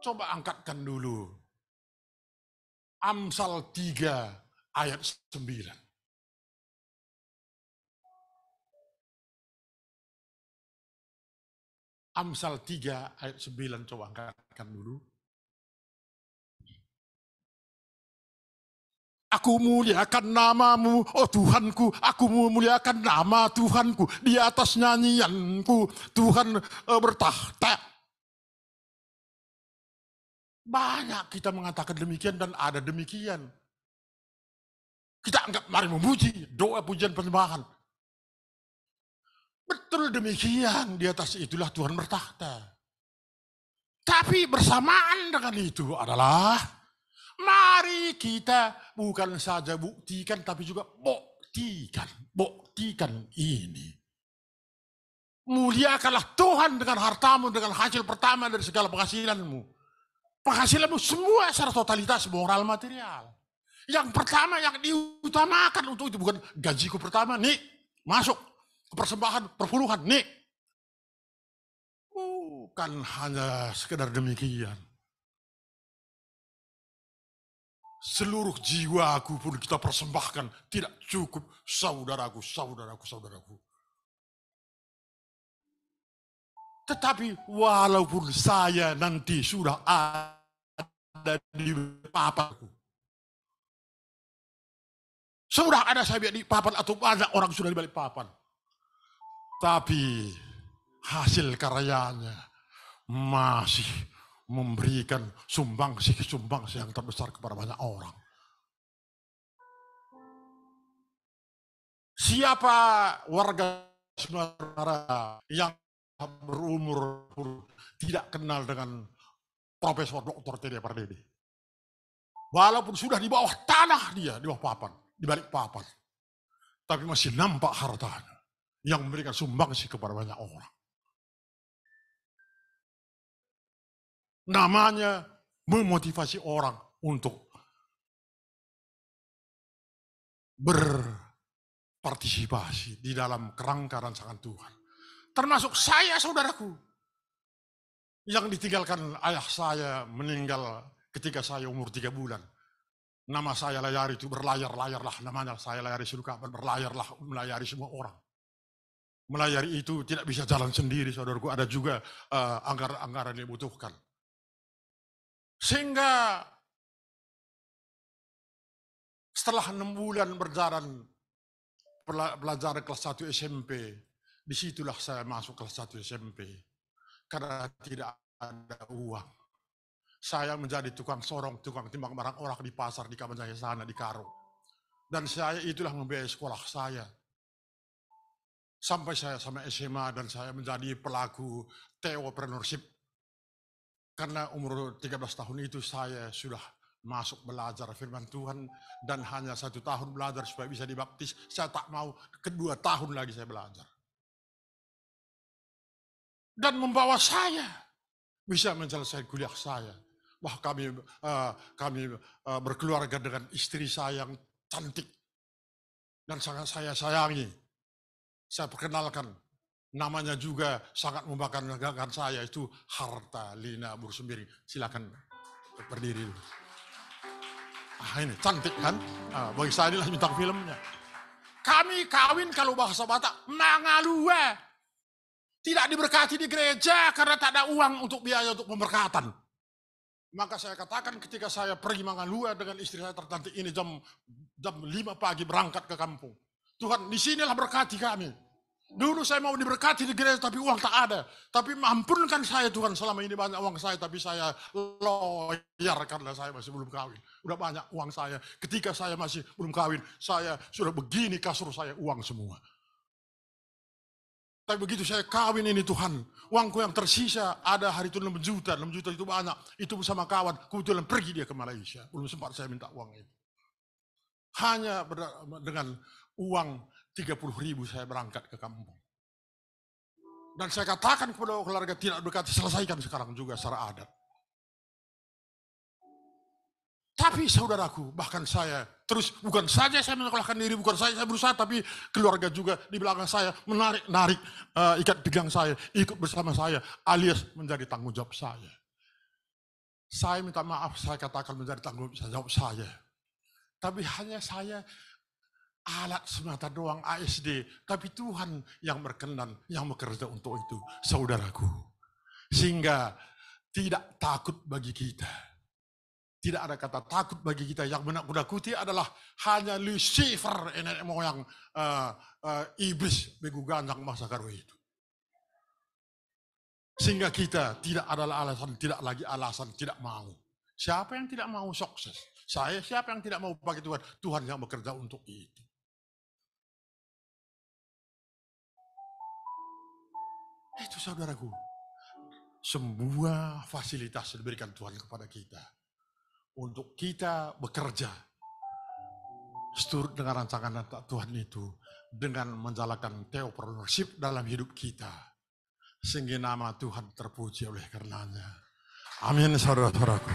coba angkatkan dulu Amsal 3 ayat 9. Amsal 3 ayat 9, coba angkatkan dulu. Aku muliakan namamu, oh Tuhanku, aku memuliakan nama Tuhanku, di atas nyanyianku, Tuhan bertahta. Banyak kita mengatakan demikian dan ada demikian. Kita anggap mari memuji, doa pujian penyembahan. Betul demikian, di atas itulah Tuhan bertahta. Tapi bersamaan dengan itu adalah, mari kita bukan saja buktikan, tapi juga buktikan ini. Muliakanlah Tuhan dengan hartamu, dengan hasil pertama dari segala penghasilanmu. Penghasilanmu semua secara totalitas moral material. Yang pertama yang diutamakan untuk itu bukan gajiku pertama, nih masuk persembahan perpuluhan, nih. Bukan hanya sekedar demikian. Seluruh jiwaku pun kita persembahkan, tidak cukup, saudaraku. Tetapi walaupun saya nanti sudah ada di papanku, sudah ada saya di papan atau banyak orang sudah di balik papan, tapi hasil karyanya masih memberikan sumbangsi yang terbesar kepada banyak orang. Siapa warga Semarang yang berumur tidak kenal dengan Profesor Dr. T.D. Pardede? Walaupun sudah di bawah tanah dia, di bawah papan, di balik papan, tapi masih nampak hartanya yang memberikan sumbangsi kepada banyak orang. Namanya memotivasi orang untuk berpartisipasi di dalam kerangka rancangan Tuhan. Termasuk saya, saudaraku, yang ditinggalkan ayah saya meninggal ketika saya umur 3 bulan. Nama saya layari itu, berlayar-layarlah namanya, saya layari Sudukapan, berlayarlah, melayari semua orang. Melayari itu tidak bisa jalan sendiri, saudaraku, ada juga anggaran-anggaran yang dibutuhkan. Sehingga setelah 6 bulan berjalan belajar kelas 1 SMP, disitulah saya masuk kelas 1 SMP. Karena tidak ada uang. Saya menjadi tukang sorong, tukang timbang barang orang di pasar, di Kabanjaya sana, di Karo. Dan saya itulah membiayai sekolah saya. Sampai saya sama SMA dan saya menjadi pelaku teopreneurship. Karena umur 13 tahun itu saya sudah masuk belajar firman Tuhan dan hanya 1 tahun belajar supaya bisa dibaptis. Saya tak mau, kedua tahun lagi saya belajar. Dan membawa saya bisa menyelesaikan kuliah saya. Wah, kami berkeluarga dengan istri saya yang cantik dan sangat saya sayangi. Saya perkenalkan, namanya juga sangat membanggakan saya, itu Harta Lina Bursembiring. Silakan berdiri. Ini cantik kan? Bagi saya inilah bintang filmnya. Kami kawin kalau bahasa Batak, mangalue. Tidak diberkati di gereja karena tak ada uang untuk biaya untuk pemberkatan. Maka saya katakan ketika saya pergi Mangalua dengan istri saya tercantik ini jam 5 pagi berangkat ke kampung. Tuhan, disinilah berkati kami. Dulu saya mau diberkati di gereja tapi uang tak ada. Tapi ampunkan saya Tuhan, selama ini banyak uang saya tapi saya loyar karena saya masih belum kawin. Udah banyak uang saya. Ketika saya masih belum kawin, saya sudah begini kasur saya uang semua. Tapi begitu saya kawin ini Tuhan, uangku yang tersisa ada hari itu 6 juta itu banyak. Itu bersama kawan, kebetulan pergi dia ke Malaysia. Belum sempat saya minta uang itu. Hanya dengan uang 30.000 saya berangkat ke kampung. Dan saya katakan kepada keluarga tidak berkata selesaikan sekarang juga secara adat. Tapi saudaraku, bahkan saya terus bukan saja saya menyekolahkan diri, bukan saja saya berusaha, tapi keluarga juga di belakang saya menarik ikat pinggang saya, ikut bersama saya, alias menjadi tanggung jawab saya. Saya minta maaf, saya katakan menjadi tanggung jawab saya. Tapi hanya saya alat semata doang ASD, tapi Tuhan yang berkenan, yang bekerja untuk itu, saudaraku. Sehingga tidak takut bagi kita. Tidak ada kata takut bagi kita. Yang menakut-nakuti adalah hanya Lucifer, nenek moyang iblis begu ganjang masa karo itu. Sehingga kita tidak adalah alasan, tidak lagi alasan tidak mau. Siapa yang tidak mau sukses? Saya, siapa yang tidak mau bagi Tuhan? Tuhan yang bekerja untuk itu. Itu saudaraku. Semua fasilitas diberikan Tuhan kepada kita. Untuk kita bekerja seturut dengan rancangan Tuhan itu dengan menjalankan theopreneurship dalam hidup kita sehingga nama Tuhan terpuji oleh karenanya. Amin saudara-saudaraku.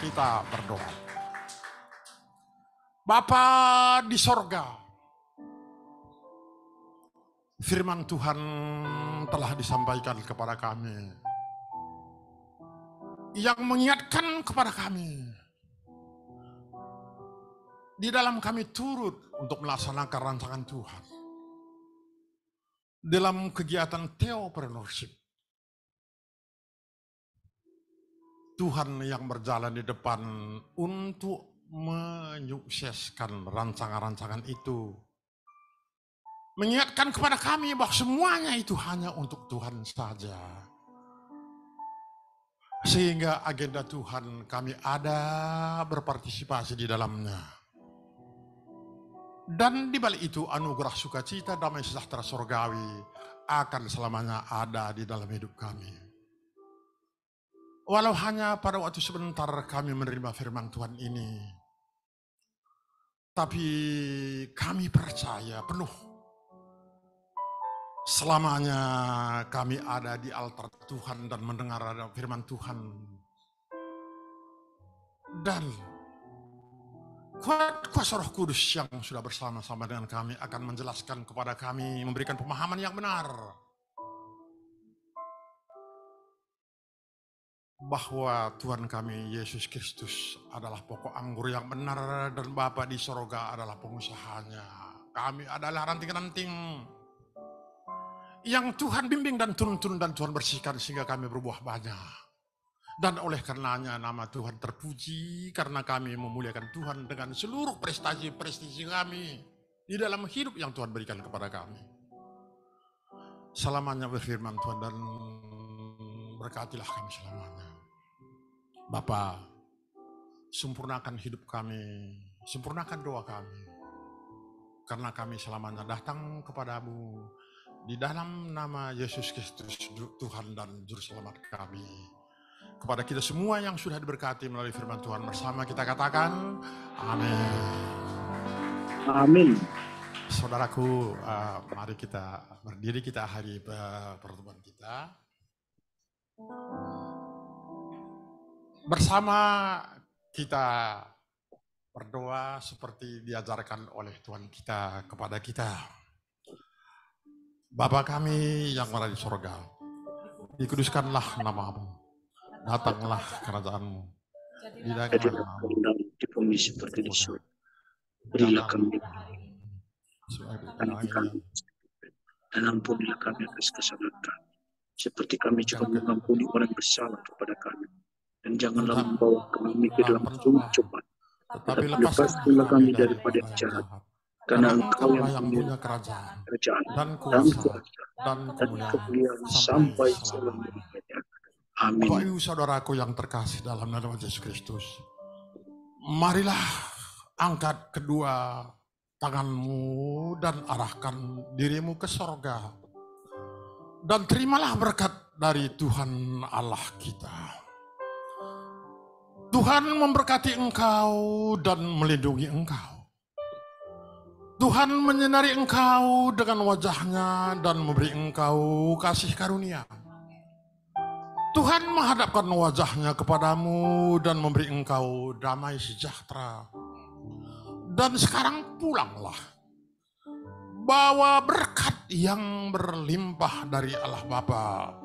Kita berdoa. Bapa di sorga, firman Tuhan telah disampaikan kepada kami yang mengingatkan kepada kami di dalam kami turut untuk melaksanakan rancangan Tuhan. Dalam kegiatan theopreneurship. Tuhan yang berjalan di depan untuk menyukseskan rancangan-rancangan itu. Mengingatkan kepada kami bahwa semuanya itu hanya untuk Tuhan saja. Sehingga agenda Tuhan kami ada berpartisipasi di dalamnya. Dan di balik itu anugerah sukacita damai sejahtera surgawi akan selamanya ada di dalam hidup kami. Walau hanya pada waktu sebentar kami menerima firman Tuhan ini. Tapi kami percaya penuh. Selamanya kami ada di altar Tuhan dan mendengar firman Tuhan. Dan kuasa Roh Kudus yang sudah bersama-sama dengan kami akan menjelaskan kepada kami, memberikan pemahaman yang benar. Bahwa Tuhan kami Yesus Kristus adalah pokok anggur yang benar dan Bapa di sorga adalah pengusahanya. Kami adalah ranting-ranting yang Tuhan bimbing dan tuntun dan Tuhan bersihkan sehingga kami berbuah banyak. Dan oleh karenanya nama Tuhan terpuji karena kami memuliakan Tuhan dengan seluruh prestasi-prestasi kami di dalam hidup yang Tuhan berikan kepada kami. Selamanya berfirman Tuhan dan berkatilah kami selamanya. Bapa, sempurnakan hidup kami, sempurnakan doa kami. Karena kami selamanya datang kepadamu di dalam nama Yesus Kristus Tuhan dan Juru Selamat kami. Kepada kita semua yang sudah diberkati melalui firman Tuhan bersama kita katakan amin. Amin. Saudaraku, mari kita berdiri, kita akhiri pertemuan kita. Bersama kita berdoa seperti diajarkan oleh Tuhan kita kepada kita. Bapa kami yang berada di sorga, dikuduskanlah namamu. Datanglah kerajaanmu. Jadilah kehendak di bumi seperti di surga. Berilah kami dan ampunilah kami atas kesalahan kami, seperti kami juga mengampuni orang bersalah kepada kami. Dan janganlah membawa kami ke dalam pencobaan, tetapi lepaskanlah kami daripada jahat. Karena Engkau yang punya kerajaan dan kuasa dan kemuliaan sampai selama-lamanya. Amin. Bapak Ibu saudaraku yang terkasih dalam nama Yesus Kristus, marilah angkat kedua tanganmu dan arahkan dirimu ke sorga. dan terimalah berkat dari Tuhan Allah kita. Tuhan memberkati engkau dan melindungi engkau. Tuhan menyinari engkau dengan wajahnya dan memberi engkau kasih karunia. Tuhan menghadapkan wajahnya kepadamu dan memberi engkau damai sejahtera. Dan sekarang pulanglah, bawa berkat yang berlimpah dari Allah Bapa,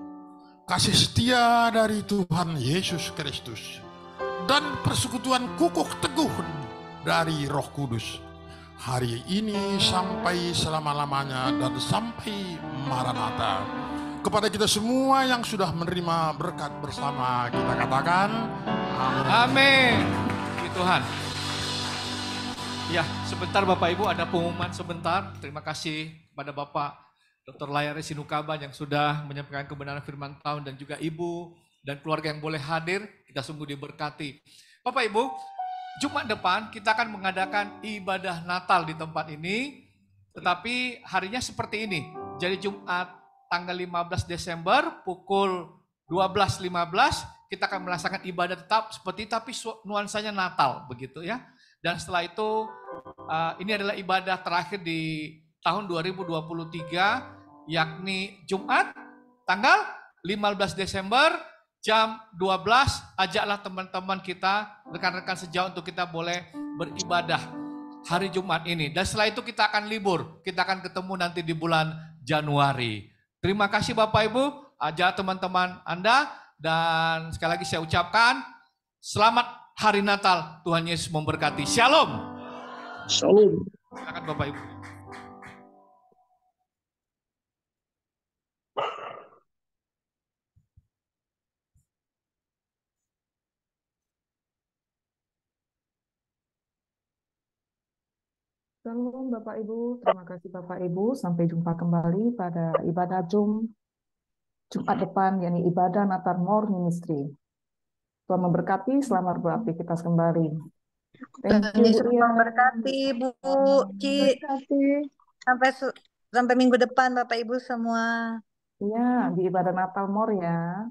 kasih setia dari Tuhan Yesus Kristus, dan persekutuan kukuh teguh dari Roh Kudus hari ini sampai selama-lamanya dan sampai Maranatha. Kepada kita semua yang sudah menerima berkat bersama, kita katakan amin. Amin. Puji Tuhan. Ya, sebentar Bapak Ibu ada pengumuman sebentar. Terima kasih pada Bapak Dr. Layare Sinukaba yang sudah menyampaikan kebenaran firman Tuhan, dan juga Ibu dan keluarga yang boleh hadir. Kita sungguh diberkati. Bapak Ibu, Jumat depan kita akan mengadakan ibadah Natal di tempat ini. Tetapi harinya seperti ini. Jadi Jumat tanggal 15 Desember pukul 12.15 kita akan melaksanakan ibadah tetap seperti tapi nuansanya Natal begitu ya. Dan setelah itu ini adalah ibadah terakhir di tahun 2023 yakni Jumat tanggal 15 Desember jam 12. Ajaklah teman-teman kita, rekan-rekan sejauh untuk kita boleh beribadah hari Jumat ini. Dan setelah itu kita akan libur, kita akan ketemu nanti di bulan Januari. Terima kasih Bapak Ibu, ajak teman-teman Anda, dan sekali lagi saya ucapkan selamat hari Natal, Tuhan Yesus memberkati. Shalom. Shalom. Silakan Bapak Ibu. Shalom Bapak Ibu, terima kasih Bapak Ibu. Sampai jumpa kembali pada ibadah Jumat depan, yakni ibadah Natal More Ministry. Tuhan memberkati, selamat beraktivitas kembali. Thank you, Yesus memberkati Bu Ci. Sampai minggu depan Bapak Ibu semua. Iya, di ibadah Natal More ya.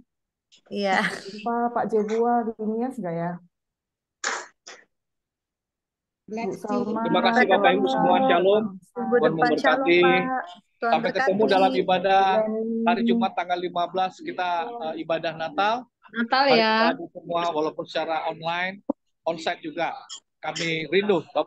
Iya. Jumpa Pak Jebua di Nias enggak ya? Bu Salma. Terima kasih Bapak Ibu semua, shalom. Tuhan memberkati. Sampai ketemu dalam ibadah hari Jumat tanggal 15 kita ibadah Natal. Natal ya. Semua walaupun secara online, onsite juga. Kami rindu Bapak